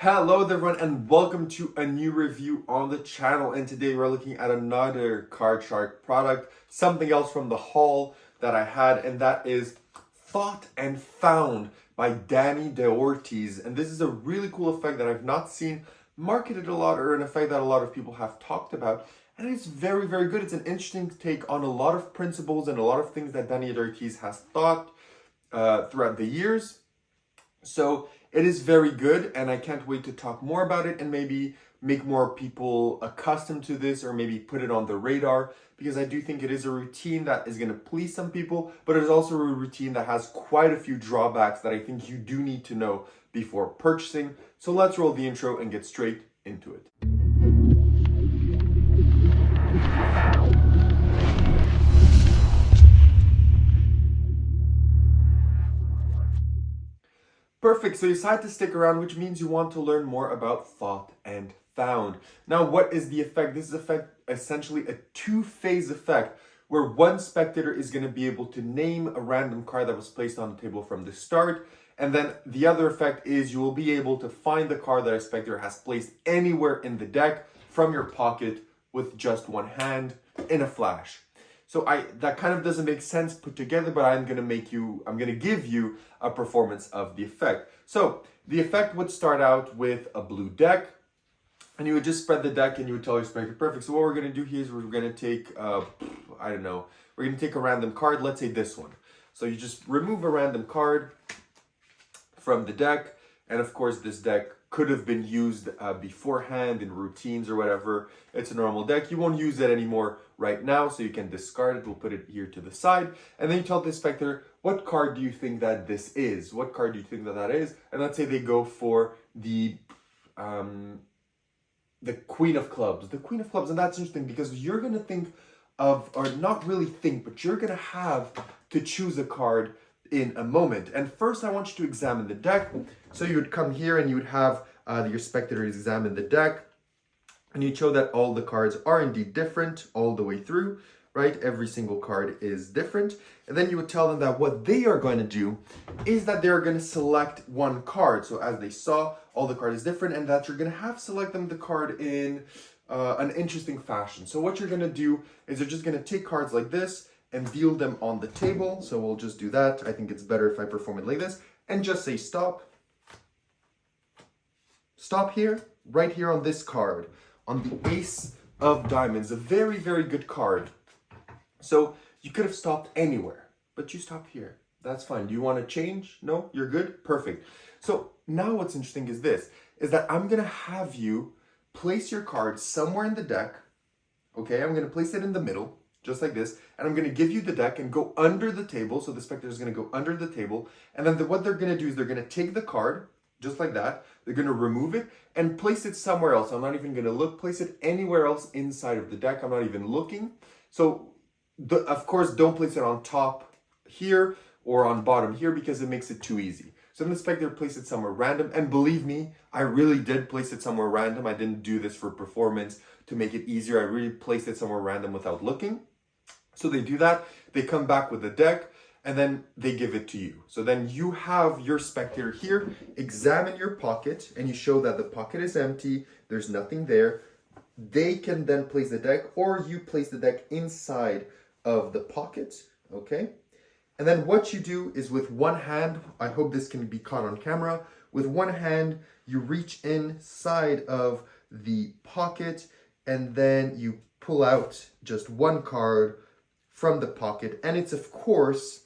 Hello there everyone and welcome to a new review on the channel, and today we're looking at another Card Shark product, something else from the haul that I had, and that is Thought and Found by Dani Daortiz. And this is a really cool effect that I've not seen marketed a lot, or an effect that a lot of people have talked about, and it's very good. It's an interesting take on a lot of principles and a lot of things that Dani Daortiz has thought throughout the years. So it is very good, and I can't wait to talk more about it and maybe make more people accustomed to this, or maybe put it on the radar, because I do think it is a routine that is going to please some people, but it is also a routine that has quite a few drawbacks that I think you do need to know before purchasing. So let's roll the intro and get straight into it. Perfect, so you decided to stick around, which means you want to learn more about Thought and Found. Now, what is the effect? This is essentially a two-phase effect where one spectator is going to be able to name a random card that was placed on the table from the start, and then the other effect is you will be able to find the card that a spectator has placed anywhere in the deck from your pocket with just one hand in a flash. So that kind of doesn't make sense put together, but I'm going to give you a performance of the effect. So the effect would start out with a blue deck, and you would just spread the deck and you would tell your spectator, perfect. So what we're going to do here is we're going to take, we're going to take a random card, let's say this one. So you just remove a random card from the deck, and of course this deck could have been used beforehand in routines or whatever. It's a normal deck. You won't use it anymore right now, so you can discard it. We'll put it here to the side. And then you tell the spectator, what card do you think that this is? What card do you think that is? And let's say they go for the Queen of Clubs. The Queen of Clubs, and that's interesting because you're going to think of, or not really think, but you're going to have to choose a card in a moment. And first I want you to examine the deck. So you would come here and you would have your spectators examine the deck, and you show that all the cards are indeed different all the way through, right? Every single card is different. And then you would tell them that what they are going to do is that they're going to select one card. So as they saw, all the card is different, and that you're going to have select them the card in an interesting fashion. So what you're going to do is you're just going to take cards like this and deal them on the table. So we'll just do that. I think it's better if I perform it like this and just say stop. Stop here, right here on this card, on the Ace of Diamonds, a very good card. So you could have stopped anywhere, but you stopped here. That's fine. Do you want to change? No? You're good? Perfect. So now what's interesting is this, is that I'm going to have you place your card somewhere in the deck. Okay, I'm going to place it in the middle, just like this, and I'm going to give you the deck and go under the table. So the spectator is going to go under the table, and then what they're going to do is they're going to take the card, just like that. They're going to remove it and place it somewhere else. I'm not even going to look. Place it anywhere else inside of the deck. I'm not even looking. So, of course, don't place it on top here or on bottom here, because it makes it too easy. So then the spectator place it somewhere random. And believe me, I really did place it somewhere random. I didn't do this for performance to make it easier. I really placed it somewhere random without looking. So they do that. They come back with the deck, and then they give it to you. So then you have your spectator here, examine your pocket, and you show that the pocket is empty, there's nothing there. They can then place the deck, or you place the deck inside of the pocket, okay? And then what you do is with one hand, I hope this can be caught on camera, with one hand, you reach inside of the pocket, and then you pull out just one card from the pocket, and it's of course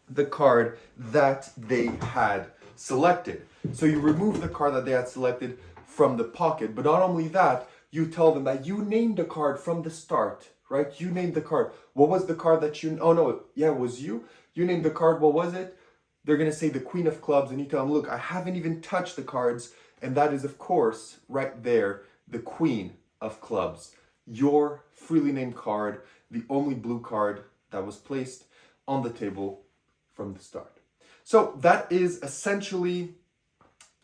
the card that they had selected. So you remove the card that they had selected from the pocket, but not only that, you tell them that you named the card from the start, right? You named the card. What was the card that you, oh no, yeah, it was you. You named the card, what was it? They're gonna say the Queen of Clubs, and you tell them, look, I haven't even touched the cards, and that is of course, right there, the Queen of Clubs. Your freely named card, the only blue card that was placed on the table from the start. So that is essentially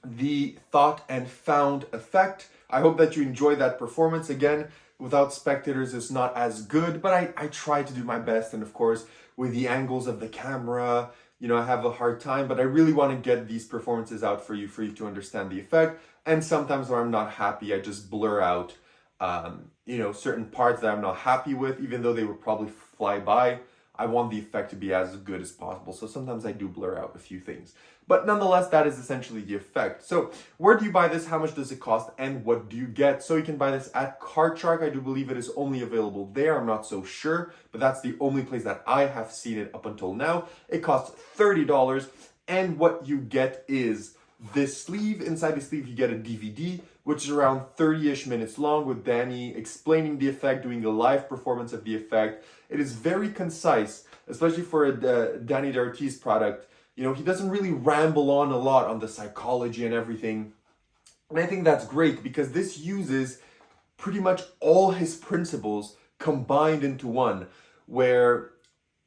the Thought and Found effect. I hope that you enjoy that performance. Again, without spectators, it's not as good, but I try to do my best. And of course, with the angles of the camera, I have a hard time, but I really want to get these performances out for you to understand the effect. And sometimes when I'm not happy, I just blur out, certain parts that I'm not happy with, even though they would probably fly by. I want the effect to be as good as possible. So sometimes I do blur out a few things. But nonetheless, that is essentially the effect. So where do you buy this? How much does it cost? And what do you get? So you can buy this at Card Shark. I do believe it is only available there. I'm not so sure, but that's the only place that I have seen it up until now. It costs $30. And what you get is this sleeve. Inside the sleeve, you get a DVD, which is around 30-ish minutes long, with Dani explaining the effect, doing a live performance of the effect. It is very concise, especially for a Dani Daortiz product. He doesn't really ramble on a lot on the psychology and everything. And I think that's great because this uses pretty much all his principles combined into one, where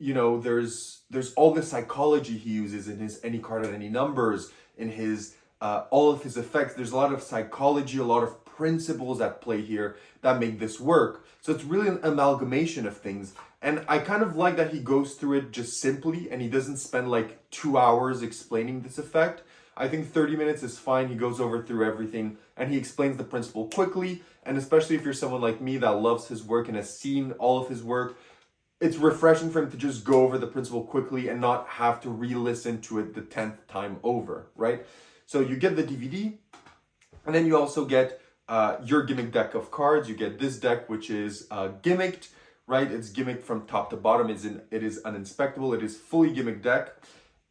there's all the psychology he uses in his any card at any numbers, in his all of his effects. There's a lot of psychology, a lot of principles at play here that make this work. So it's really an amalgamation of things. And I kind of like that he goes through it just simply and he doesn't spend like 2 hours explaining this effect. I think 30 minutes is fine. He goes through everything and he explains the principle quickly. And especially if you're someone like me that loves his work and has seen all of his work, it's refreshing for him to just go over the principle quickly and not have to re-listen to it the 10th time over, right? So you get the DVD, and then you also get your gimmick deck of cards. You get this deck, which is gimmicked, right? It's gimmicked from top to bottom. It is uninspectable. It is fully gimmick deck,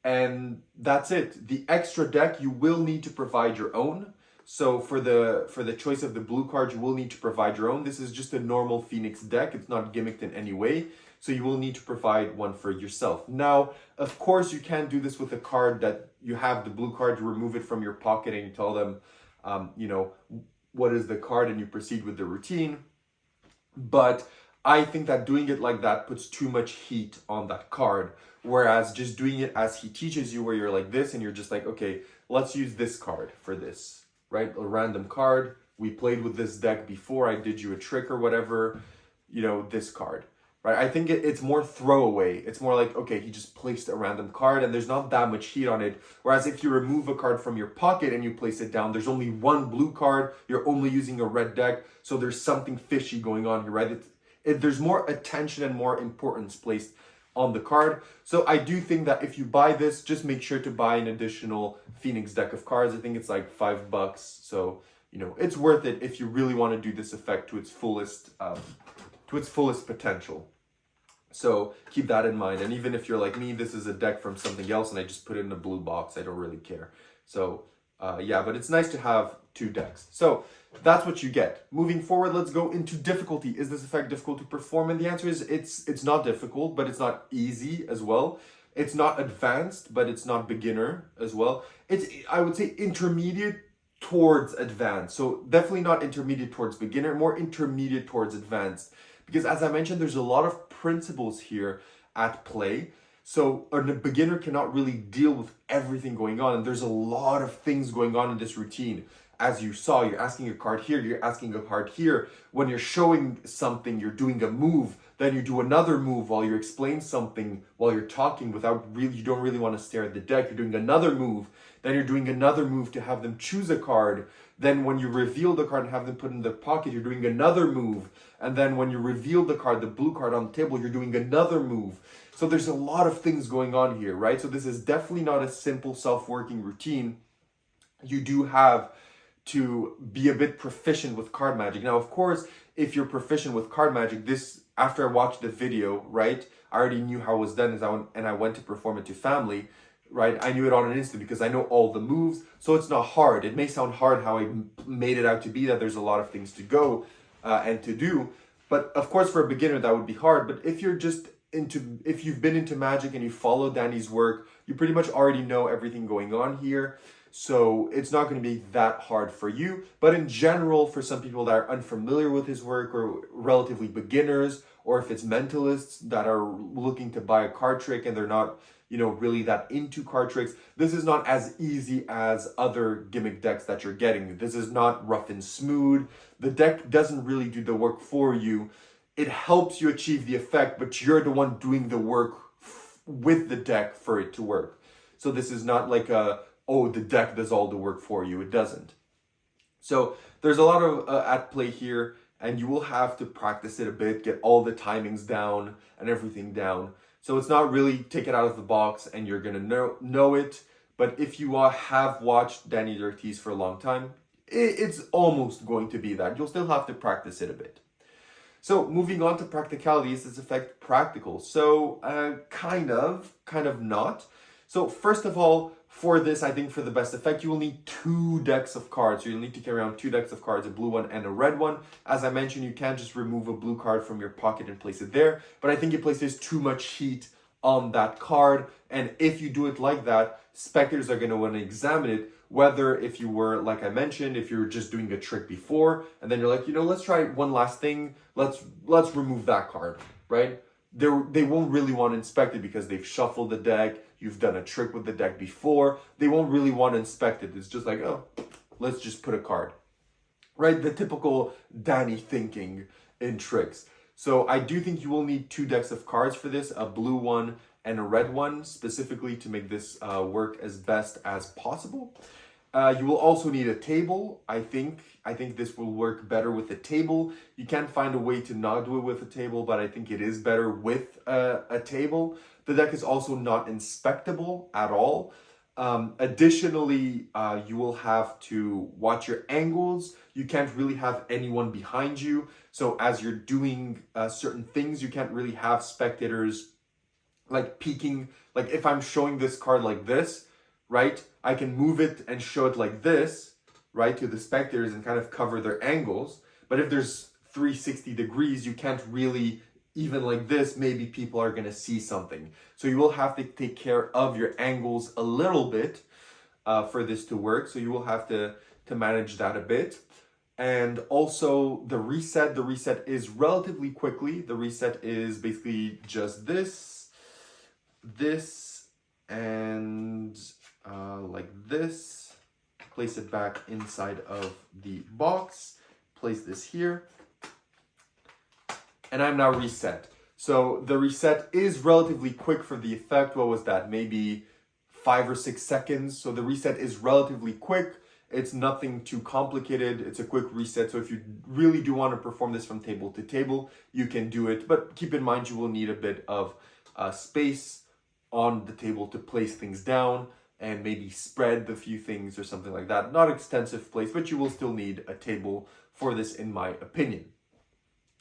and that's it. The extra deck, you will need to provide your own. So for the choice of the blue card, you will need to provide your own. This is just a normal Phoenix deck. It's not gimmicked in any way. So you will need to provide one for yourself. Now, of course, you can do this with a card that you have the blue card, you remove it from your pocket and you tell them, what is the card, and you proceed with the routine. But I think that doing it like that puts too much heat on that card. Whereas just doing it as he teaches you, where you're like this and you're just like, okay, let's use this card for this, right? A random card. We played with this deck before, I did you a trick or whatever, this card. Right, I think it's more throwaway. It's more like, okay, he just placed a random card and there's not that much heat on it. Whereas if you remove a card from your pocket and you place it down, there's only one blue card. You're only using a red deck. So there's something fishy going on here, right? There's more attention and more importance placed on the card. So I do think that if you buy this, just make sure to buy an additional Phoenix deck of cards. I think it's like $5. So, it's worth it if you really want to do this effect to its fullest potential. So keep that in mind. And even if you're like me, this is a deck from something else and I just put it in a blue box, I don't really care. So but it's nice to have two decks. So that's what you get. Moving forward, let's go into difficulty. Is this effect difficult to perform? And the answer is it's not difficult, but it's not easy as well. It's not advanced, but it's not beginner as well. It's, I would say, intermediate towards advanced. So definitely not intermediate towards beginner, more intermediate towards advanced. Because as I mentioned, there's a lot of principles here at play. So a beginner cannot really deal with everything going on. And there's a lot of things going on in this routine. As you saw, you're asking a card here, you're asking a card here. When you're showing something, you're doing a move. Then you do another move while you explain something, while you're talking you don't really want to stare at the deck. You're doing another move. Then you're doing another move to have them choose a card. Then when you reveal the card and have them put in their pocket, you're doing another move. And then when you reveal the card, the blue card on the table, you're doing another move. So there's a lot of things going on here, right? So this is definitely not a simple self-working routine. You do have to be a bit proficient with card magic. Now, of course, if you're proficient with card magic, after I watched the video, right, I already knew how it was done and I went to perform it to family, right? I knew it on an instant because I know all the moves, so it's not hard. It may sound hard how I made it out to be, that there's a lot of things to go and to do, but of course for a beginner that would be hard. But if you've been into magic and you follow Dani's work, you pretty much already know everything going on here. So it's not going to be that hard for you. But in general, for some people that are unfamiliar with his work or relatively beginners, or if it's mentalists that are looking to buy a card trick and they're not, really that into card tricks, this is not as easy as other gimmick decks that you're getting. This is not rough and smooth. The deck doesn't really do the work for you. It helps you achieve the effect, but you're the one doing the work with the deck for it to work. So this is not like the deck does all the work for you. It doesn't. So there's a lot of at play here, and you will have to practice it a bit, get all the timings down and everything down. So it's not really take it out of the box and you're gonna know it. But if you have watched Dani Daortiz for a long time, it's almost going to be that. You'll still have to practice it a bit. So moving on to practicalities, this effect practical. So kind of not. So first of all, for this, I think for the best effect, you will need 2 decks of cards. So you'll need to carry around 2 decks of cards, a blue one and a red one. As I mentioned, you can't just remove a blue card from your pocket and place it there, but I think it places too much heat on that card. And if you do it like that, spectators are going to want to examine it, whether if you were, like I mentioned, if you were just doing a trick before, and then you're like, let's try one last thing. Let's remove that card, right? They won't really want to inspect it because they've shuffled the deck. You've done a trick with the deck before. They won't really want to inspect it. It's just like, oh, let's just put a card, right? The typical Dani thinking in tricks. So I do think you will need 2 decks of cards for this, a blue one and a red one, specifically to make this work as best as possible. You will also need a table. I think this will work better with a table. You can't find a way to not do it with a table, but I think it is better with a table. The deck is also not inspectable at all. Additionally, you will have to watch your angles. You can't really have anyone behind you. So as you're doing certain things, you can't really have spectators like peeking. Like if I'm showing this card like this, right? I can move it and show it like this, right, to the spectators and kind of cover their angles. But if there's 360 degrees, you can't really, even like this, maybe people are going to see something. So you will have to take care of your angles a little bit for this to work. So you will have to manage that a bit. And also the reset is relatively quickly. The reset is basically just this, and like this. Place it back inside of the box. Place this here. And I'm now reset. So the reset is relatively quick for the effect. What was that? Maybe 5 or 6 seconds. So the reset is relatively quick. It's nothing too complicated. It's a quick reset. So if you really do want to perform this from table to table, you can do it. But keep in mind, you will need a bit of space on the table to place things down and maybe spread the few things or something like that. Not extensive place, but you will still need a table for this, in my opinion.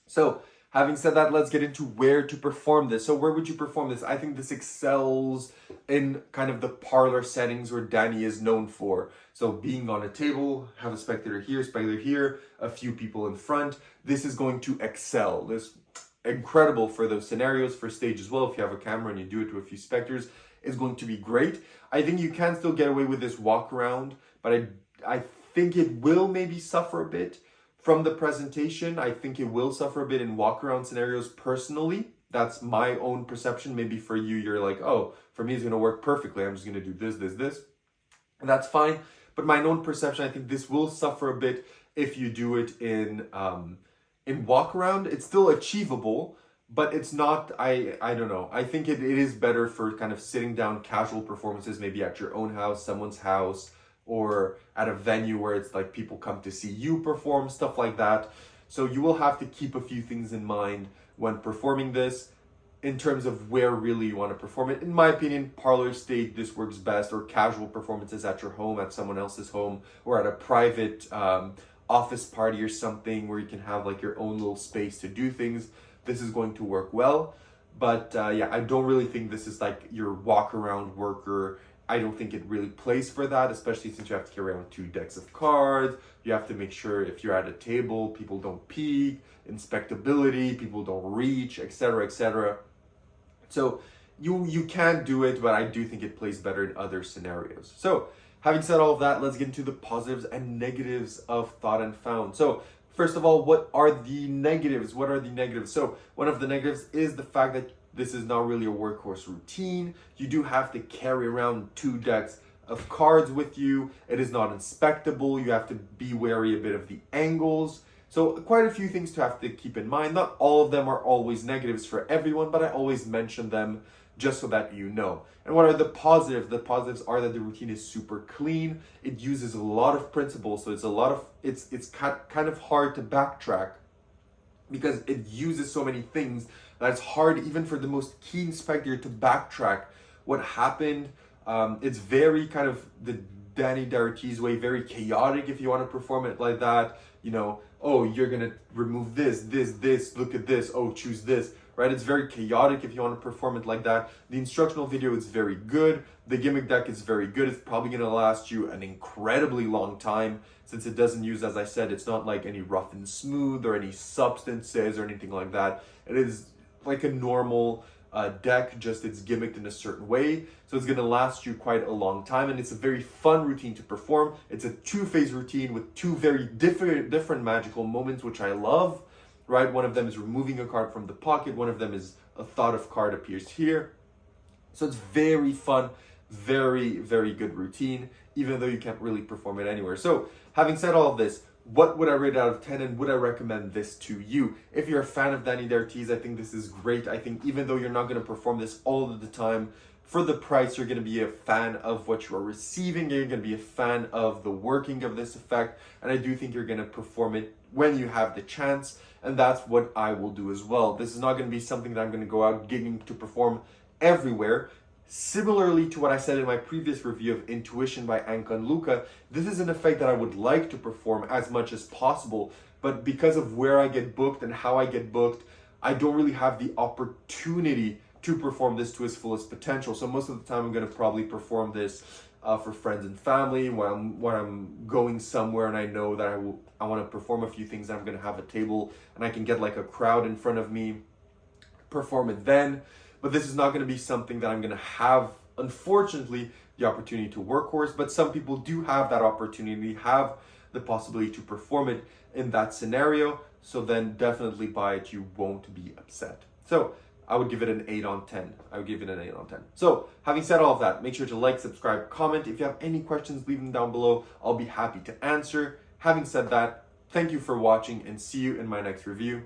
So having said that, let's get into where to perform this. So where would you perform this? I think this excels in kind of the parlor settings where Dani is known for. So being on a table, have a spectator here, a few people in front. This is going to excel. This incredible for those scenarios, for stage as well. If you have a camera and you do it to a few spectators, is going to be great. I think you can still get away with this walk around, but I think it will maybe suffer a bit from the presentation. I think it will suffer a bit in walk around scenarios personally. That's my own perception. Maybe for you, you're like, oh, for me, it's going to work perfectly. I'm just going to do this. And that's fine. But my own perception, I think this will suffer a bit if you do it in walk around. It's still achievable, but it's not, I don't know. I think it is better for kind of sitting down casual performances, maybe at your own house, someone's house, or at a venue where it's like people come to see you perform, stuff like that. So you will have to keep a few things in mind when performing this in terms of where really you want to perform it. In my opinion, parlor stage, this works best, or casual performances at your home, at someone else's home, or at a private office party or something where you can have like your own little space to do things. This is going to work well. But yeah, I don't really think this is like your walk around worker. I don't think it really plays for that, especially since you have to carry around 2 decks of cards. You have to make sure if you're at a table, people don't peek, inspectability, people don't reach, etc., etc. So you can do it, but I do think it plays better in other scenarios. So having said all of that, let's get into the positives and negatives of Thought and Found. So first of all, what are the negatives? So one of the negatives is the fact that this is not really a workhorse routine. You do have to carry around 2 decks of cards with you. It is not inspectable. You have to be wary a bit of the angles. So quite a few things to have to keep in mind. Not all of them are always negatives for everyone, but I always mention them just so that you know. And what are the positives? The positives are that the routine is super clean. It uses a lot of principles, so it's kind of hard to backtrack because it uses so many things that it's hard even for the most keen spectator to backtrack what happened. It's very kind of the Dani Daortiz way, very chaotic if you want to perform it like that. You know, oh, you're gonna remove this, look at this, oh, choose this, right? It's very chaotic if you want to perform it like that. The instructional video is very good. The gimmick deck is very good. It's probably gonna last you an incredibly long time since it doesn't use, as I said, it's not like any rough and smooth or any substances or anything like that. It is like a normal deck, just it's gimmicked in a certain way, so it's going to last you quite a long time, and it's a very fun routine to perform. It's a two-phase routine with two very different magical moments, which I love, right? One of them is removing a card from the pocket, one of them is a thought of card appears here. So it's very fun, very, very good routine, even though you can't really perform it anywhere. So having said all of this, what would I rate out of 10, and would I recommend this to you? If you're a fan of Dani Daortiz, I think this is great. I think even though you're not going to perform this all of the time, for the price, you're going to be a fan of what you are receiving. You're going to be a fan of the working of this effect. And I do think you're going to perform it when you have the chance. And that's what I will do as well. This is not going to be something that I'm going to go out gigging to perform everywhere. Similarly to what I said in my previous review of Intuition by Anka and Luca, this is an effect that I would like to perform as much as possible, but because of where I get booked and how I get booked, I don't really have the opportunity to perform this to its fullest potential. So most of the time I'm going to probably perform this for friends and family when I'm going somewhere and I know that I want to perform a few things, and I'm going to have a table and I can get like a crowd in front of me, perform it then. But this is not going to be something that I'm going to have, unfortunately, the opportunity to workhorse. But some people do have that opportunity, have the possibility to perform it in that scenario. So then definitely buy it. You won't be upset. So I would give it an 8 on 10. I would give it an 8 on 10. So having said all of that, make sure to like, subscribe, comment. If you have any questions, leave them down below. I'll be happy to answer. Having said that, thank you for watching and see you in my next review.